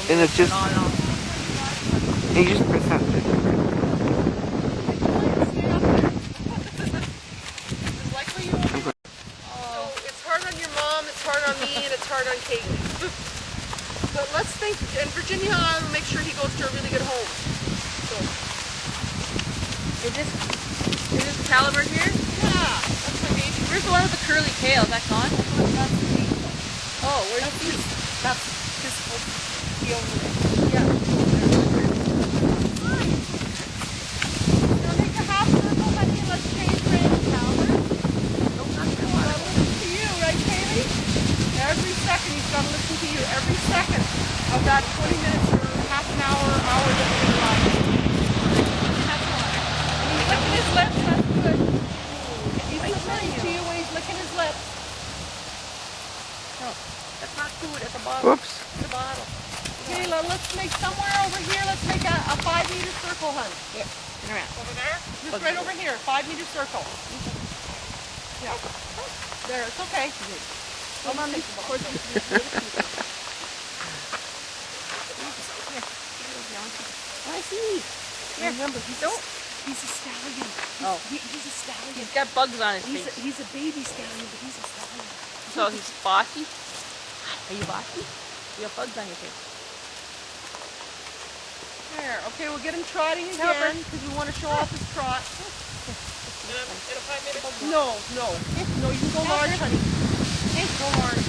And it's just, on and off. you just press that button. So it's hard on your mom, it's hard on me, and it's hard on Katie. But let's think, and Virginia will make sure he goes to a really good home. So. Is this caliber here? Yeah, that's my baby. Where's the one with the curly tail? Is that gone? Oh, where's he? That's his supposed to be over there. Yeah. Now make a half circle, honey, and let's change range calendar. Listen to you, right, Kaylee? Every second he's got to listen to you. Every second of that 20 minutes or half an hour that we're going to ride. He's licking his lips, that's good. He's listening to you when he's licking his lips. No, that's not food. That's a bottle. Whoops. It's a bottle. Kayla, let's make somewhere over here, let's make a 5-meter circle, hun. Yeah. Turn around. Over there? Just right over here, 5-meter circle. Yeah. There, it's okay. Come on, of course. I see. Here. Remember, he's a stallion. Oh. He's a stallion. He's got bugs on his face. He's a baby stallion, but he's a stallion. So he's bossy? Are you bossy? You have bugs on your face. There. Okay, we'll get him trotting again because we want to show off his trot. In a 5-minute No, you can go large, honey. Go large.